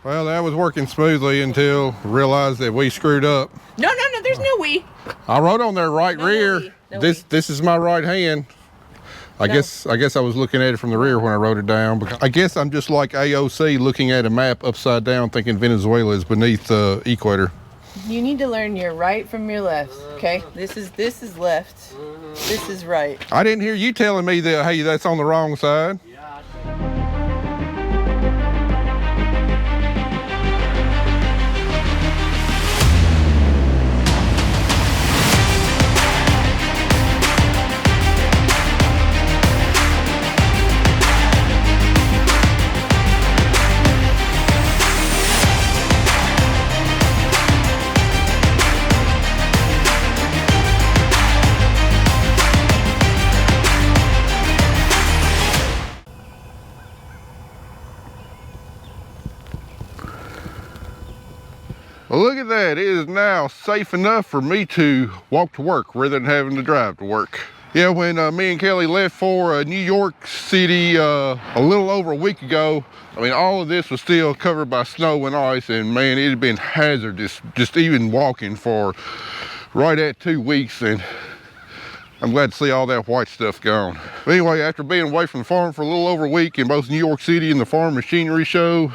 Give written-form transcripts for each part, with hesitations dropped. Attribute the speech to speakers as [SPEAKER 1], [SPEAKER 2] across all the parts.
[SPEAKER 1] Well, that was working smoothly until we realized that we screwed up.
[SPEAKER 2] No, there's no we.
[SPEAKER 1] I wrote on there right rear.
[SPEAKER 2] No
[SPEAKER 1] This is my right hand. I guess I was looking at it from the rear when I wrote it down. Because I guess I'm just like AOC looking at a map upside down thinking Venezuela is beneath the equator.
[SPEAKER 2] You need to learn your right from your left, okay? This is left. This is right.
[SPEAKER 1] I didn't hear you telling me that, hey, that's on the wrong side. Well, look at that. It is now safe enough for me to walk to work rather than having to drive to work. Yeah, when me and Kelly left for New York City a little over a week ago, I mean, all of this was still covered by snow and ice, and man, it had been hazardous just even walking for right at 2 weeks, and I'm glad to see all that white stuff gone. But anyway, after being away from the farm for a little over a week in both New York City and the Farm Machinery Show,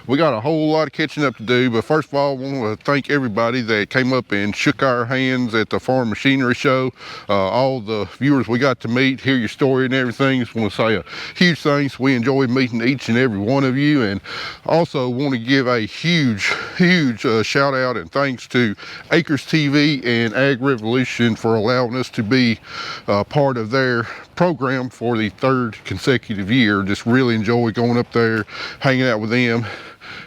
[SPEAKER 1] we got a whole lot of catching up to do, but first of all, I want to thank everybody that came up and shook our hands at the Farm Machinery Show. All the viewers we got to meet, hear your story and everything. Just want to say a huge thanks. We enjoyed meeting each and every one of you, and also want to give a huge shout out and thanks to Acres TV and Ag Revolution for allowing us to be part of their program for the 3rd consecutive year. Just really enjoy going up there, hanging out with them,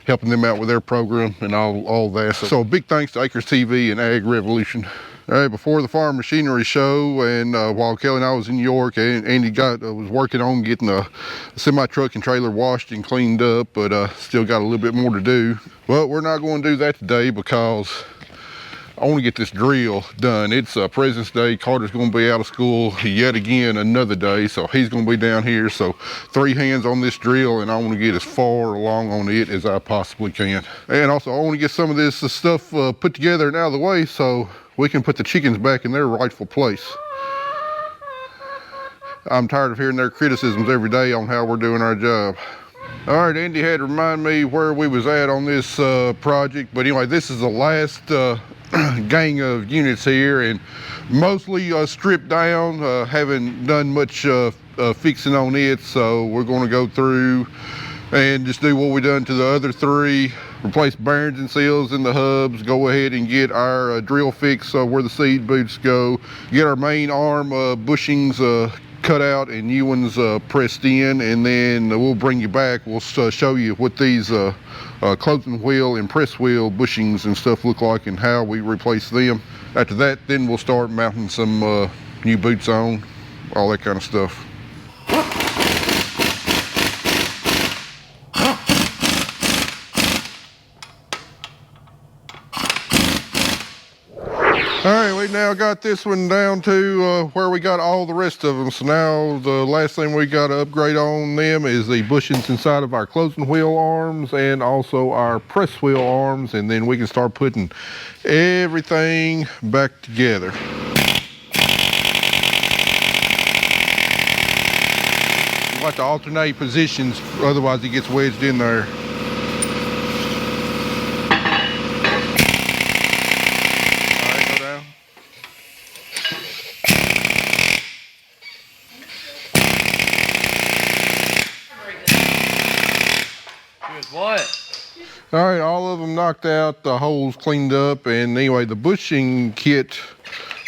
[SPEAKER 1] helping them out with their program and all that. So a big thanks to Acres TV and Ag Revolution. All right, before the Farm Machinery Show, and while Kelly and I was in New York, Andy was working on getting a semi-truck and trailer washed and cleaned up, but still got a little bit more to do. Well, we're not going to do that today because I want to get this drill done. It's President's Day. Carter's going to be out of school yet again another day, so he's going to be down here. So 3 hands on this drill, and I want to get as far along on it as I possibly can. And also, I want to get some of this stuff put together and out of the way so we can put the chickens back in their rightful place. I'm tired of hearing their criticisms every day on how we're doing our job. All right, Andy had to remind me where we was at on this project, but anyway, this is the last gang of units here, and mostly stripped down. Haven't done much fixing on it, so we're going to go through and just do what we done to the other 3, replace bearings and seals in the hubs, go ahead and get our drill fix where the seed boots go, get our main arm bushings cut out and new ones pressed in, and then we'll bring you back. We'll show you what these closing wheel and press wheel bushings and stuff look like and how we replace them. After that, then we'll start mounting some new boots on, all that kind of stuff. All right, we now got this one down to where we got all the rest of them. So now the last thing we got to upgrade on them is the bushings inside of our closing wheel arms and also our press wheel arms, and then we can start putting everything back together. You have to alternate positions, otherwise it gets wedged in there. All right, all of them knocked out, the holes cleaned up, and anyway, the bushing kit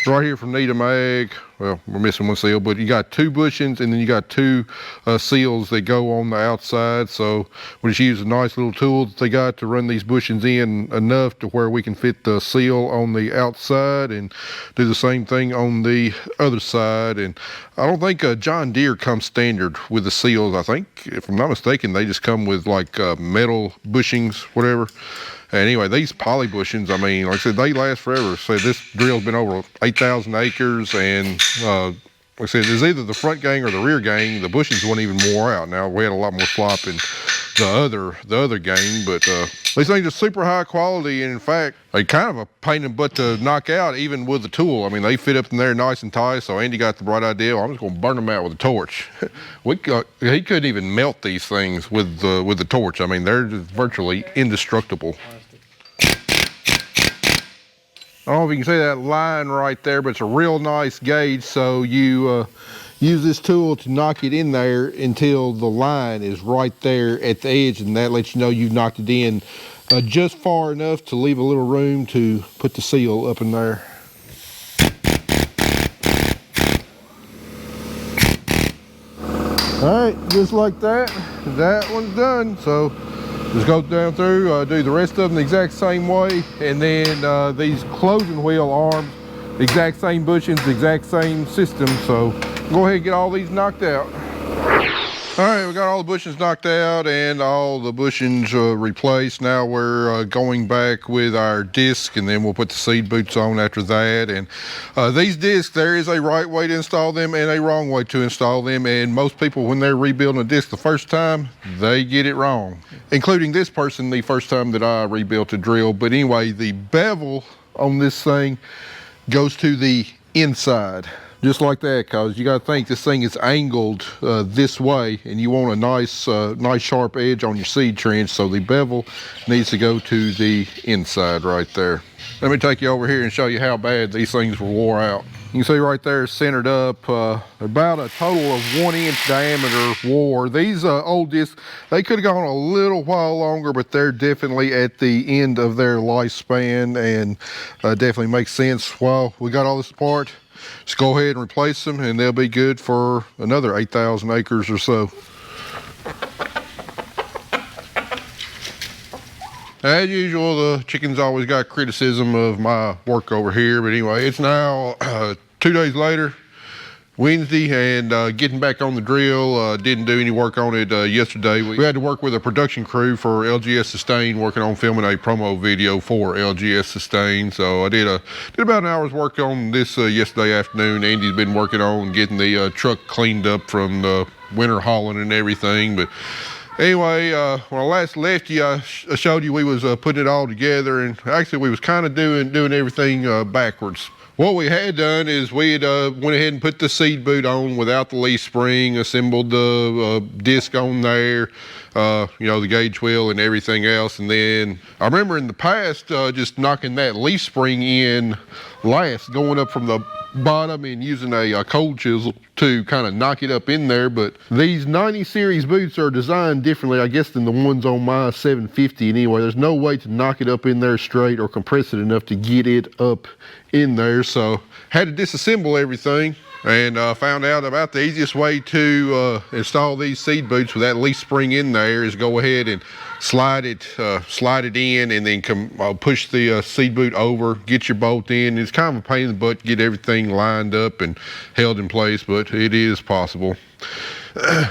[SPEAKER 1] right here from Needham Ag, well, we're missing one seal, but you got 2 bushings and then you got 2 seals that go on the outside. So we just use a nice little tool that they got to run these bushings in enough to where we can fit the seal on the outside and do the same thing on the other side. And I don't think John Deere comes standard with the seals. I think, if I'm not mistaken, they just come with like metal bushings, whatever. And anyway, these poly bushings, I mean, like I said, they last forever. So this drill's been over 8,000 acres, and like I said, there's either the front gang or the rear gang. The bushings weren't even wore out. Now we had a lot more slop and the other game. But these things are super high quality, and in fact, they kind of a pain in the butt to knock out, even with the tool. I mean, they fit up in there nice and tight. So Andy got the bright idea. I'm just going to burn them out with a torch. He couldn't even melt these things with the torch. I mean, they're just virtually indestructible. I don't know if you can see that line right there, but it's a real nice gauge. So you use this tool to knock it in there until the line is right there at the edge, and that lets you know you've knocked it in just far enough to leave a little room to put the seal up in there. All right, just like that, that one's done. So just go down through, do the rest of them the exact same way, and then these closing wheel arms, the exact same bushings, the exact same system. So go ahead and get all these knocked out. All right, we got all the bushings knocked out and all the bushings replaced. Now we're going back with our disc, and then we'll put the seed boots on after that. And these discs, there is a right way to install them and a wrong way to install them. And most people, when they're rebuilding a disc the first time, they get it wrong, including this person the first time that I rebuilt a drill. But anyway, the bevel on this thing goes to the inside. Just like that, because you got to think this thing is angled this way, and you want a nice sharp edge on your seed trench, so the bevel needs to go to the inside right there. Let me take you over here and show you how bad these things were wore out. You can see right there centered up, about a total of 1 inch diameter wore. These old discs, they could have gone a little while longer, but they're definitely at the end of their lifespan, and definitely makes sense. While we got all this apart, just go ahead and replace them, and they'll be good for another 8,000 acres or so. As usual, the chickens always got criticism of my work over here, but anyway, it's now 2 days later, Wednesday, and getting back on the drill. Didn't do any work on it yesterday. We had to work with a production crew for LGS Sustain, working on filming a promo video for LGS Sustain. So I did about an hour's work on this yesterday afternoon. Andy's been working on getting the truck cleaned up from the winter hauling and everything. But anyway, when I last left you, I showed you we was putting it all together, and actually we was kind of doing everything backwards. What we had done is we had went ahead and put the seed boot on without the leaf spring, assembled the disc on there, you know, the gauge wheel and everything else. And then I remember in the past just knocking that leaf spring in last, going up from the bottom and using a cold chisel to kind of knock it up in there. But these 90 series boots are designed differently, I guess, than the ones on my 750 anyway. There's no way to knock it up in there straight or compress it enough to get it up in there. So had to disassemble everything, and found out about the easiest way to install these seed boots with that leaf spring in there is go ahead and slide it in, and then push the seed boot over, get your bolt in. It's kind of a pain in the butt to get everything lined up and held in place, but it is possible.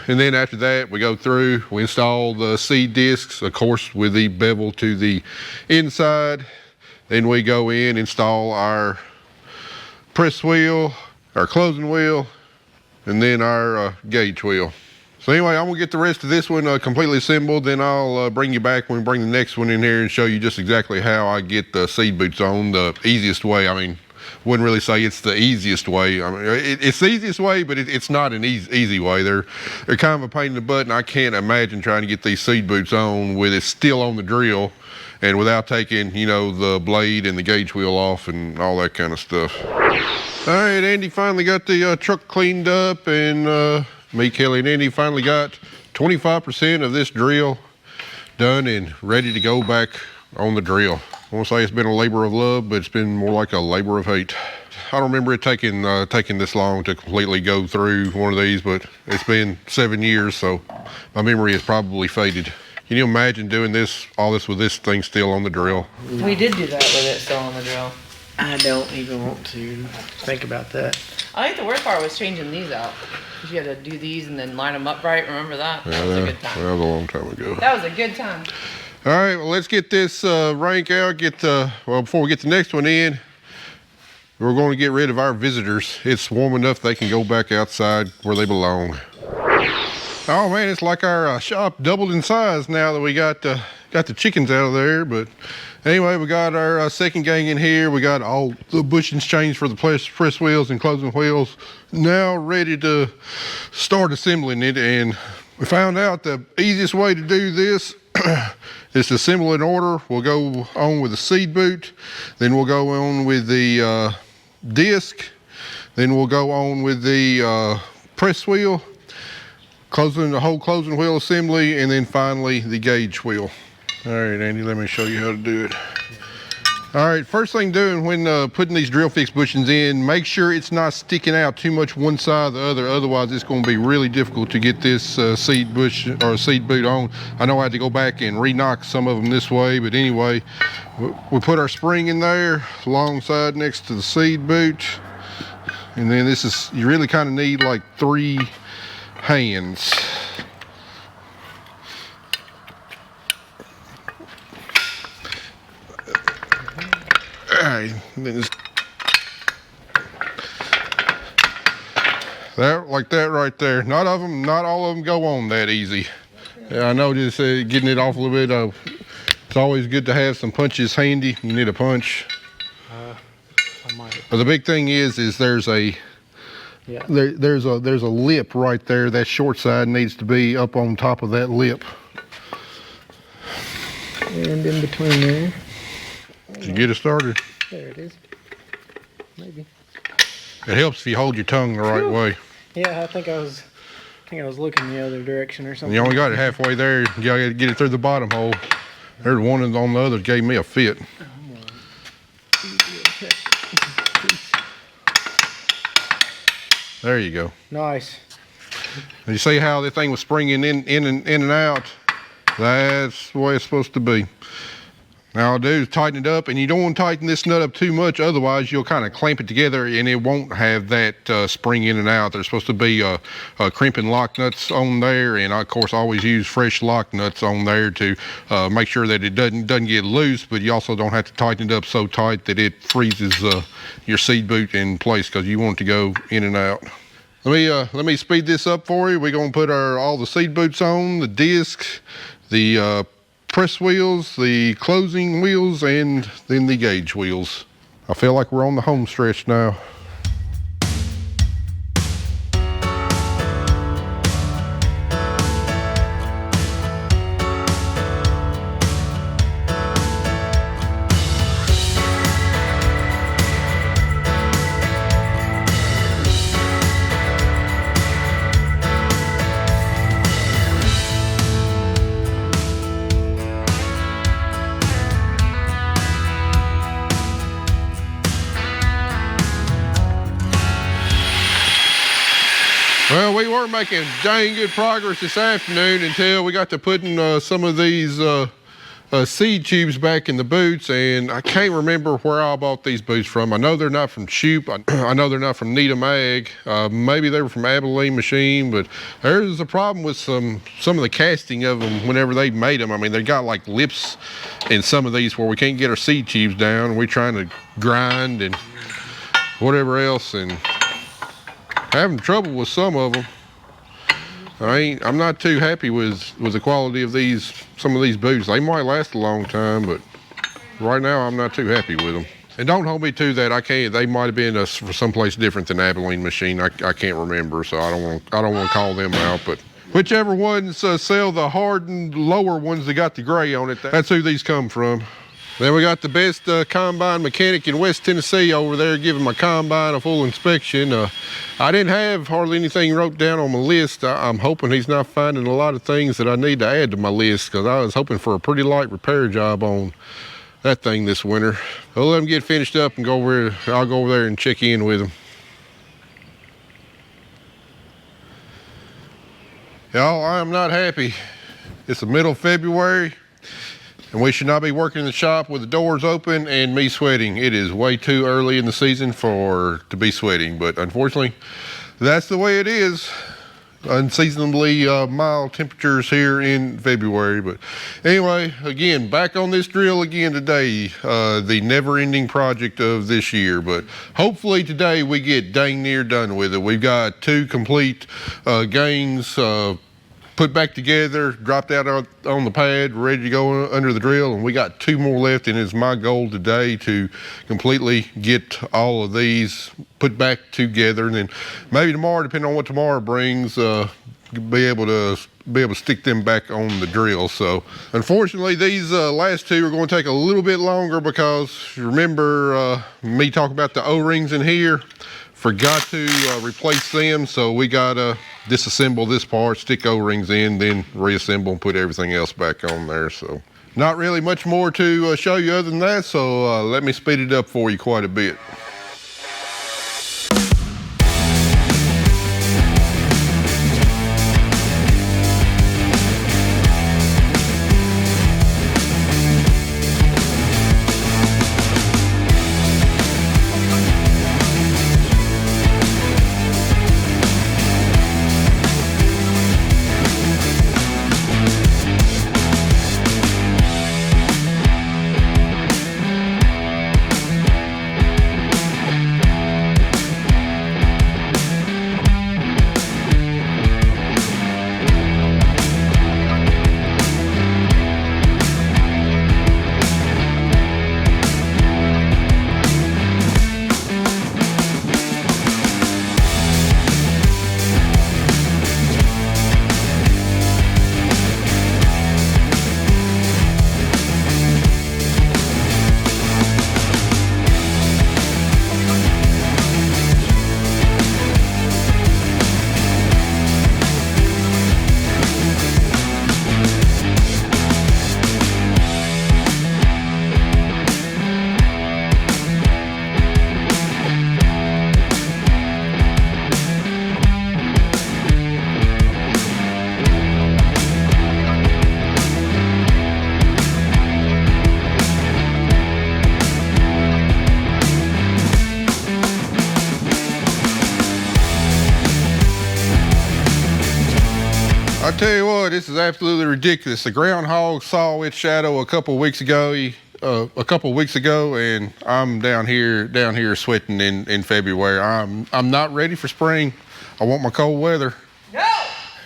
[SPEAKER 1] And then after that, we go through, we install the seed discs, of course, with the bevel to the inside. Then we go in, install our press wheel, our closing wheel, and then our gauge wheel. So anyway, I'm gonna get the rest of this one completely assembled, then I'll bring you back when we bring the next one in here and show you just exactly how I get the seed boots on the easiest way. I mean, wouldn't really say it's the easiest way. I mean, it's the easiest way, but it's not an easy way. They're kind of a pain in the butt, and I can't imagine trying to get these seed boots on with it still on the drill and without taking, you know, the blade and the gauge wheel off and all that kind of stuff. All right, Andy finally got the truck cleaned up, and me, Kelly, and Andy finally got 25% of this drill done and ready to go back on the drill. I won't say it's been a labor of love, but it's been more like a labor of hate. I don't remember it taking this long to completely go through one of these, but it's been 7 years, so my memory has probably faded. Can you imagine doing all this with this thing still on the drill?
[SPEAKER 2] We did do that with it still on the drill.
[SPEAKER 3] I don't even want to think about that.
[SPEAKER 2] I think the worst part was changing these out. Because you had to do these and then line them up right. Remember that? That was a good time.
[SPEAKER 1] That was a long time ago.
[SPEAKER 2] That was a good time.
[SPEAKER 1] All right, well, let's get this rank out. Before we get the next one in, we're going to get rid of our visitors. It's warm enough they can go back outside where they belong. Oh man, it's like our shop doubled in size now that we got the chickens out of there. But anyway, we got our second gang in here. We got all the bushings changed for the press wheels and closing wheels. Now ready to start assembling it. And we found out the easiest way to do this is to assemble in order. We'll go on with the seed boot, then we'll go on with the disc, then we'll go on with the press wheel, closing the whole closing wheel assembly, and then finally the gauge wheel. All right, Andy, let me show you how to do it. All right, first thing doing when putting these drill fix bushings in, make sure it's not sticking out too much one side or the other. Otherwise, it's going to be really difficult to get this seed bush or seed boot on. I know I had to go back and re-knock some of them this way, but anyway, we put our spring in there alongside next to the seed boot. And then this is, you really kind of need like 3 hands. Alright, then just that, like that right there. Not all of them go on that easy. I know just getting it off a little bit. It's always good to have some punches handy. You need a punch.
[SPEAKER 3] I might.
[SPEAKER 1] But the big thing is there's a there's a lip right there. That short side needs to be up on top of that lip.
[SPEAKER 3] And in between there.
[SPEAKER 1] To get it started.
[SPEAKER 3] There it is. Maybe.
[SPEAKER 1] It helps if you hold your tongue the right way.
[SPEAKER 3] Yeah, I think I was looking the other direction or something.
[SPEAKER 1] You only got it halfway there. You gotta get it through the bottom hole. There's one on the other gave me a fit. There you go.
[SPEAKER 3] Nice.
[SPEAKER 1] You see how the thing was springing in and out? That's the way it's supposed to be. Now all I do is tighten it up, and you don't want to tighten this nut up too much, otherwise you'll kind of clamp it together and it won't have that spring in and out. There's supposed to be crimping lock nuts on there, and I, of course, always use fresh lock nuts on there to make sure that it doesn't get loose, but you also don't have to tighten it up so tight that it freezes your seed boot in place, because you want it to go in and out. Let me speed this up for you. We're gonna put all the seed boots on, the discs, the press wheels, the closing wheels, and then the gauge wheels. I feel like we're on the home stretch now. Well, we were making dang good progress this afternoon until we got to putting some of these seed tubes back in the boots, and I can't remember where I bought these boots from. I know they're not from Shoop. I know they're not from Needham Ag. Maybe they were from Abilene Machine, but there's a problem with some of the casting of them whenever they made them. I mean, they got like lips in some of these where we can't get our seed tubes down. We're trying to grind and whatever else, and having trouble with some of them. I'm not too happy with the quality of some of these boots. They might last a long time, but right now I'm not too happy with them. And don't hold me to that. They might have been for someplace different than Abilene Machine. I can't remember, so I don't want to call them out. But whichever ones sell the hardened lower ones that got the gray on it, that's who these come from. Then we got the best combine mechanic in West Tennessee over there giving my combine a full inspection. I didn't have hardly anything wrote down on my list. I'm hoping he's not finding a lot of things that I need to add to my list, because I was hoping for a pretty light repair job on that thing this winter. I'll let him get finished up and I'll go over there and check in with him. Y'all, I am not happy. It's the middle of February, and we should not be working in the shop with the doors open and me sweating. It is way too early in the season to be sweating, but unfortunately, that's the way it is. Unseasonably mild temperatures here in February. But anyway, again, back on this drill again today, the never-ending project of this year. But hopefully today we get dang near done with it. We've got 2 complete gangs put back together, dropped out on the pad, ready to go under the drill, and we got 2 more left, and it's my goal today to completely get all of these put back together, and then maybe tomorrow, depending on what tomorrow brings, be able to stick them back on the drill. So unfortunately, these last 2 are going to take a little bit longer because remember me talking about the O-rings in here. Forgot to replace them, so we gotta disassemble this part, stick O-rings in, then reassemble and put everything else back on there. So not really much more to show you other than that, so let me speed it up for you quite a bit. I tell you what, this is absolutely ridiculous. The groundhog saw its shadow a couple weeks ago, and I'm down here sweating in February. I'm not ready for spring. I want my cold weather.
[SPEAKER 2] No.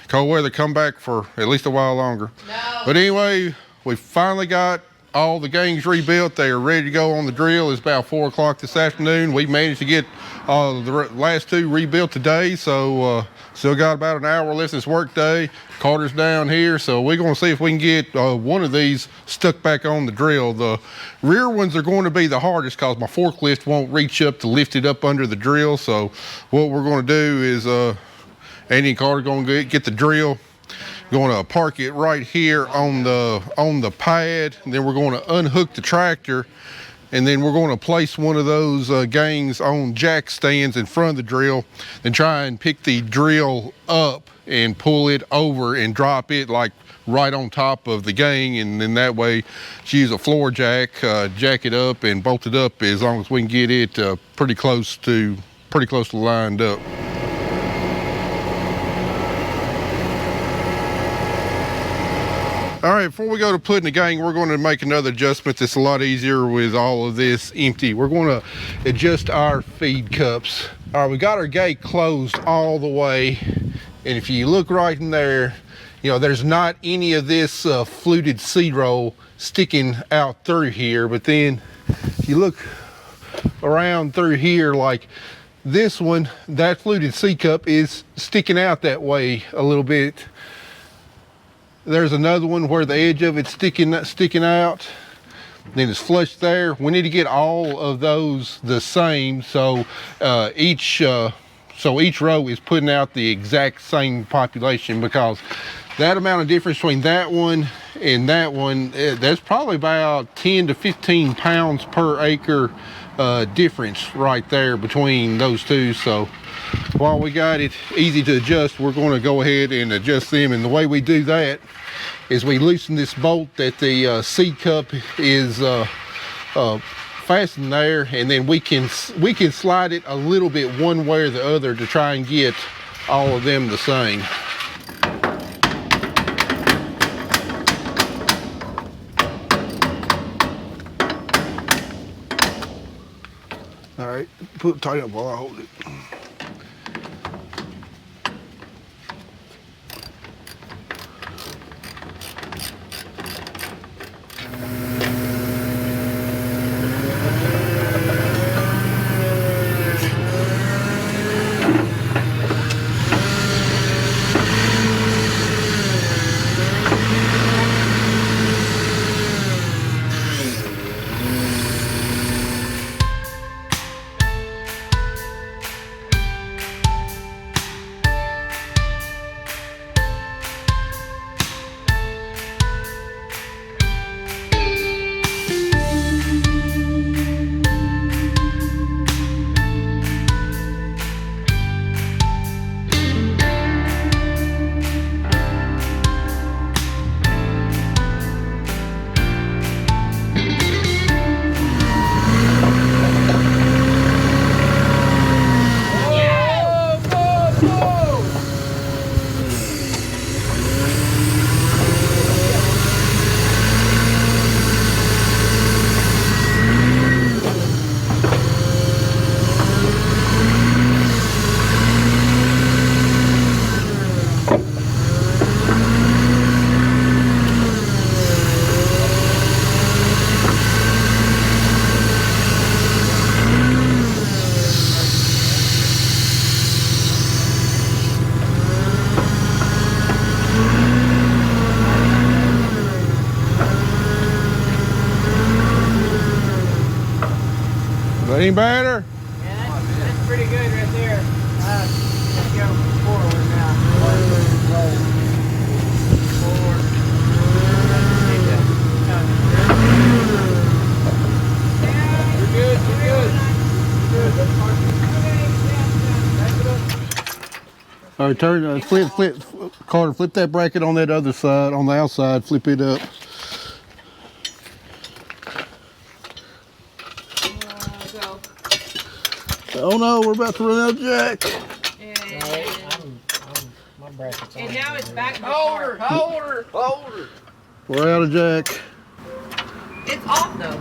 [SPEAKER 1] Cold weather come back for at least a while longer.
[SPEAKER 2] No.
[SPEAKER 1] But anyway, we finally got all the gangs rebuilt. They are ready to go on the drill. It's about 4 o'clock this afternoon. We managed to get the last 2 rebuilt today, so still got about an hour left this work day. Carter's down here, so we're going to see if we can get one of these stuck back on the drill. The rear ones are going to be the hardest because my forklift won't reach up to lift it up under the drill. So what we're going to do is Andy and Carter are going to get the drill, going to park it right here on the pad, and then we're going to unhook the tractor, and then we're going to place one of those gangs on jack stands in front of the drill, and try and pick the drill up and pull it over and drop it like right on top of the gang, and then that way use a floor jack, jack it up and bolt it up as long as we can get it pretty close to lined up. All right, before we go to putting the gang, we're going to make another adjustment that's a lot easier with all of this empty. We're going to adjust our feed cups. All right, we got our gate closed all the way, and if you look right in there, you know, there's not any of this fluted seed roll sticking out through here, but then if you look around through here, like this one, that fluted seed cup is sticking out that way a little bit. There's another one where the edge of it's sticking out. Then it's flush there. We need to get all of those the same, so each row is putting out the exact same population, because that amount of difference between that one and that one, that's probably about 10 to 15 pounds per acre difference right there between those two. So while we got it easy to adjust, we're going to go ahead and adjust them. And the way we do that is we loosen this bolt that the seed cup is fastened there, and then we can slide it a little bit one way or the other to try and get all of them the same. All right, put it tight up while I hold it. Any better?
[SPEAKER 3] Yeah, that's pretty good right there. Let's go forward now. Forward. You're good, you're good.
[SPEAKER 1] All right, turn, flip, Carter, flip that bracket on that other side, on the outside, flip it up. Oh no, we're about to run out of jack.
[SPEAKER 3] My bracket's on.
[SPEAKER 2] And now it's back to
[SPEAKER 3] Hold her.
[SPEAKER 1] We're out of jack.
[SPEAKER 2] It's off though.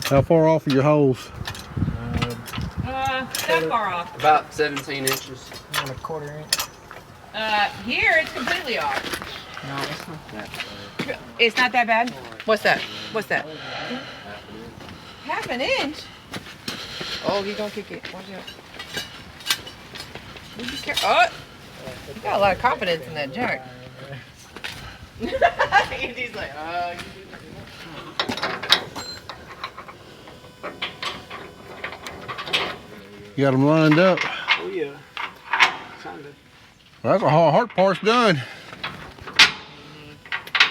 [SPEAKER 1] How far off are your holes?
[SPEAKER 2] That far off.
[SPEAKER 4] About 17 inches.
[SPEAKER 3] On a quarter inch.
[SPEAKER 2] Here it's completely off.
[SPEAKER 4] No, it's not that bad.
[SPEAKER 2] It's not that bad? What's that? What's that? Half an inch? Oh, he's gonna kick it. Watch out. Oh! You got a lot of confidence in that jack. Andy's like,
[SPEAKER 1] You got them lined up.
[SPEAKER 3] Oh yeah. Kinda.
[SPEAKER 1] Well, that's a hard part's done.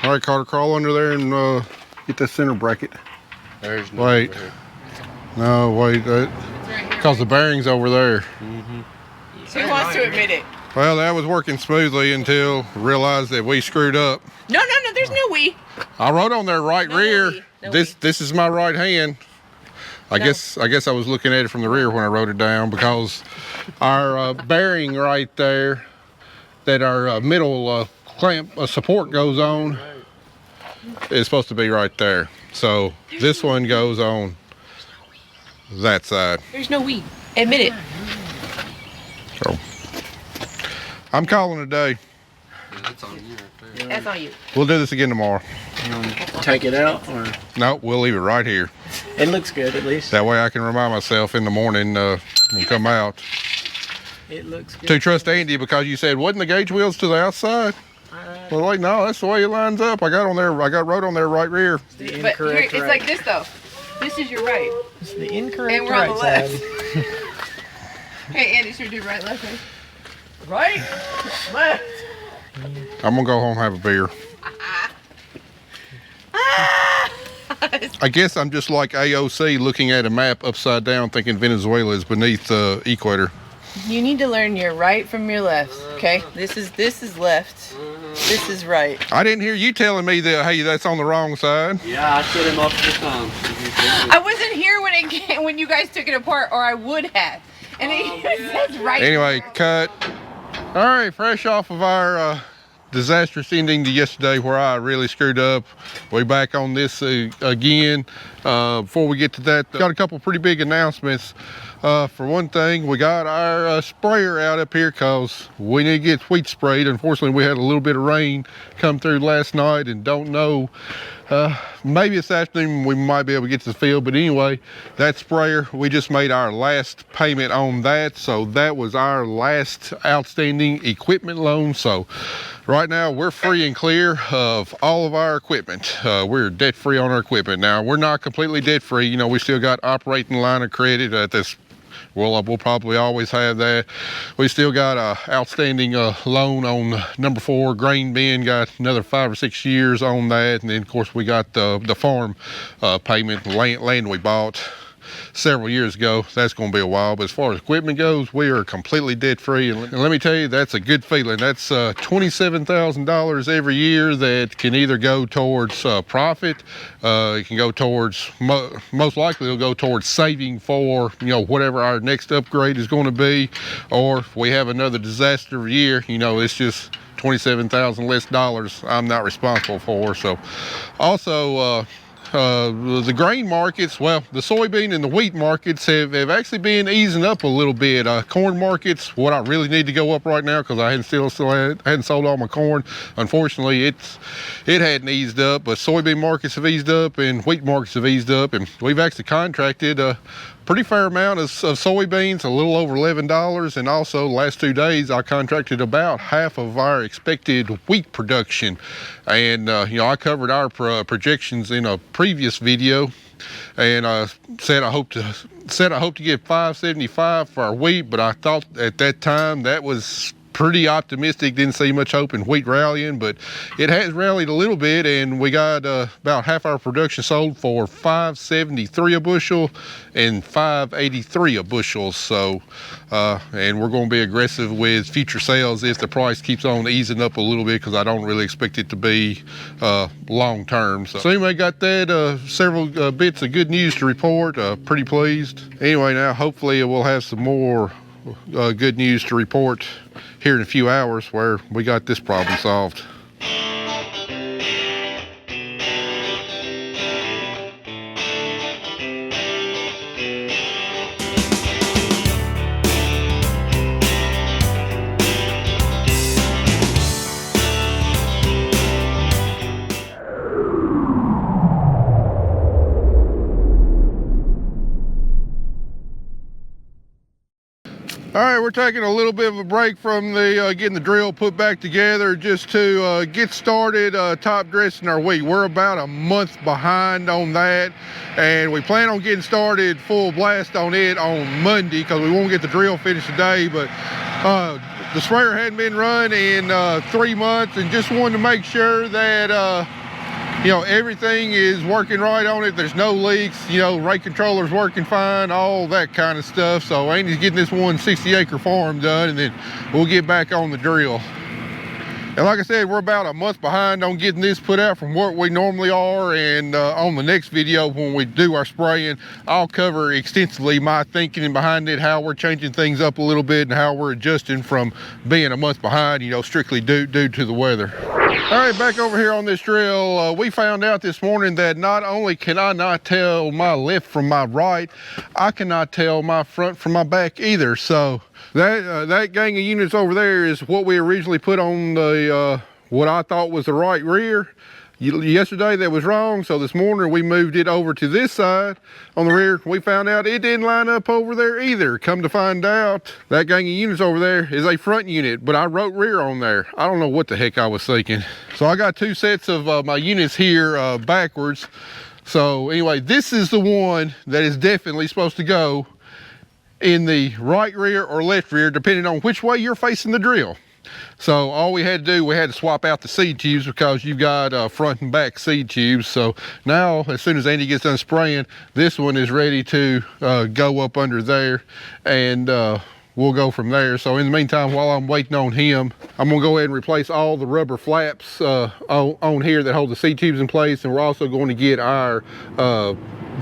[SPEAKER 1] All right, Carter, crawl under there and get that center bracket.
[SPEAKER 4] There's no
[SPEAKER 1] Wait.
[SPEAKER 4] there.
[SPEAKER 1] No, wait, because the bearing's over there.
[SPEAKER 2] Who wants to admit it?
[SPEAKER 1] Well, that was working smoothly until I realized that we screwed up.
[SPEAKER 2] No, there's no we.
[SPEAKER 1] I wrote on there right
[SPEAKER 2] No,
[SPEAKER 1] rear.
[SPEAKER 2] no
[SPEAKER 1] This is my right hand. I guess I was looking at it from the rear when I wrote it down, because our bearing right there that our middle clamp support goes on is supposed to be right there. So this one goes on that side.
[SPEAKER 2] There's no we. Admit it.
[SPEAKER 1] So I'm calling it a day.
[SPEAKER 4] Yeah, that's on you right there.
[SPEAKER 2] That's on you.
[SPEAKER 1] We'll do this again tomorrow.
[SPEAKER 3] You want to take it out, or
[SPEAKER 1] No, we'll leave it right here.
[SPEAKER 3] it looks good at least.
[SPEAKER 1] That way I can remind myself in the morning when we come out
[SPEAKER 3] It looks good.
[SPEAKER 1] to trust Andy, because you said, wasn't the gauge wheels to the outside? Well, like, no, that's the way it lines up. I got wrote on there right rear.
[SPEAKER 3] The
[SPEAKER 2] But here,
[SPEAKER 3] incorrect
[SPEAKER 2] it's
[SPEAKER 3] right.
[SPEAKER 2] like this though. This is your right.
[SPEAKER 3] It's the incorrect
[SPEAKER 2] And we're on
[SPEAKER 3] right
[SPEAKER 2] the
[SPEAKER 3] side.
[SPEAKER 2] left. Hey, Andy, should we do right, left? Right? Right? Left.
[SPEAKER 1] I'm gonna go home and have a beer. I guess I'm just like AOC looking at a map upside down thinking Venezuela is beneath the equator.
[SPEAKER 2] You need to learn your right from your left, okay? This is left. This is right.
[SPEAKER 1] I didn't hear you telling me that, hey, that's on the wrong side.
[SPEAKER 4] Yeah, I said it multiple times.
[SPEAKER 2] I wasn't here when you guys took it apart, or I would have. And it says right.
[SPEAKER 1] Anyway, cut. All right, fresh off of our disastrous ending to yesterday where I really screwed up. We back on this again. Before we get to that, got a couple pretty big announcements. For one thing, we got our sprayer out up here because we need to get wheat sprayed. Unfortunately, we had a little bit of rain come through last night, and don't know, maybe this afternoon we might be able to get to the field. But anyway, that sprayer, we just made our last payment on that. So that was our last outstanding equipment loan. So right now we're free and clear of all of our equipment. We're debt free on our equipment. Now, we're not completely debt free. You know, we still got operating line of credit at this. Well, we'll probably always have that. We still got a outstanding loan on number 4 grain bin. Got another 5 or 6 years on that, and then of course we got the farm payment, land we bought several years ago. That's going to be a while. But as far as equipment goes, we are completely debt free, and let me tell you, that's a good feeling. That's $27,000 every year that can either go towards profit. It can go towards, most likely it'll go towards saving for, you know, whatever our next upgrade is going to be, or if we have another disaster year, you know, it's just $27,000 less dollars I'm not responsible for. So also the grain markets, well, the soybean and the wheat markets have actually been easing up a little bit. Corn markets, what I really need to go up right now, because I hadn't sold all my corn. Unfortunately, it hadn't eased up, but soybean markets have eased up and wheat markets have eased up, and we've actually contracted pretty fair amount of soybeans, a little over $11. And also last 2 days, I contracted about half of our expected wheat production. And you know, I covered our projections in a previous video, and said I hope to get 575 for our wheat, but I thought at that time that was pretty optimistic. Didn't see much hope in wheat rallying, but it has rallied a little bit, and we got about half our production sold for 573 a bushel and 583 a bushel. So and we're going to be aggressive with future sales if the price keeps on easing up a little bit, because I don't really expect it to be long term. So anyway, got that several bits of good news to report. Pretty pleased. Anyway, now hopefully we'll have some more good news to report here in a few hours where we got this problem solved. All right, we're taking a little bit of a break from the getting the drill put back together just to get started top dressing our wheat. We're about a month behind on that, and we plan on getting started full blast on it on Monday, because we won't get the drill finished today. But the sprayer hadn't been run in 3 months, and just wanted to make sure that you know, everything is working right on it. There's no leaks, you know, rate controller's working fine, all that kind of stuff. So Andy's getting this 160-acre farm done, and then we'll get back on the drill. And like I said, we're about a month behind on getting this put out from what we normally are. And on the next video, when we do our spraying, I'll cover extensively my thinking behind it, how we're changing things up a little bit, and how we're adjusting from being a month behind, you know, strictly due to the weather. All right, back over here on this drill, we found out this morning that not only can I not tell my left from my right, I cannot tell my front from my back either. So that gang of units over there is what we originally put on the what I thought was the right rear. Yesterday that was wrong, so this morning we moved it over to this side on the rear. We found out it didn't line up over there either. Come to find out, that gang of units over there is a front unit, but I wrote rear on there. I don't know what the heck I was thinking. So I got 2 sets of my units here backwards. So anyway, this is the one that is definitely supposed to go in the right rear or left rear, depending on which way you're facing the drill. So all we had to do, we had to swap out the seed tubes, because you've got front and back seed tubes. So now, as soon as Andy gets done spraying, this one is ready to go up under there, and we'll go from there. So in the meantime, while I'm waiting on him, I'm gonna go ahead and replace all the rubber flaps on here that hold the seed tubes in place. And we're also going to get our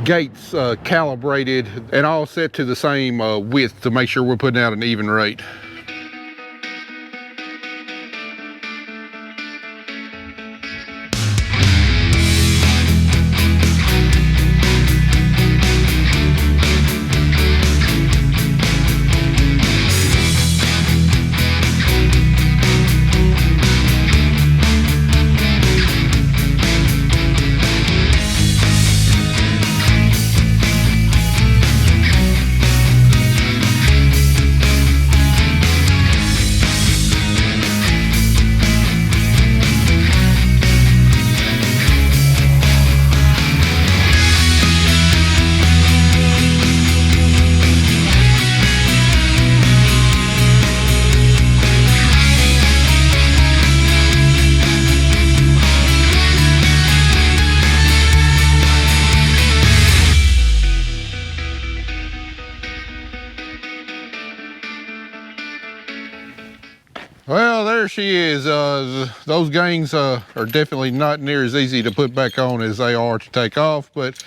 [SPEAKER 1] gates calibrated and all set to the same width to make sure we're putting out an even rate. Well, there she is. Those gangs are definitely not near as easy to put back on as they are to take off, but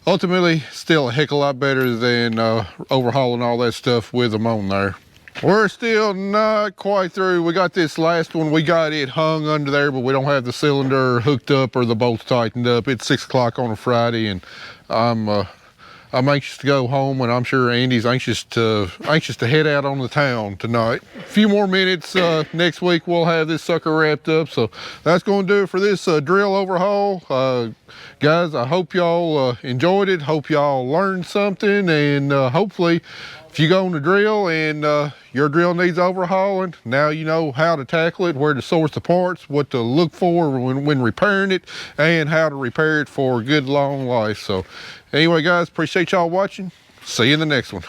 [SPEAKER 1] ultimately still a heck of a lot better than overhauling all that stuff with them on there. We're still not quite through. We got this last one, we got it hung under there, but we don't have the cylinder hooked up or the bolts tightened up. It's 6 o'clock on a Friday, and I'm I'm anxious to go home, and I'm sure Andy's anxious to head out on the town tonight. A few more minutes, next week we'll have this sucker wrapped up. So that's going to do it for this drill overhaul. Guys, I hope y'all enjoyed it. Hope y'all learned something, and hopefully if you go on the drill and your drill needs overhauling, now you know how to tackle it, where to source the parts, what to look for when repairing it, and how to repair it for a good long life. So anyway, guys, appreciate y'all watching. See you in the next one.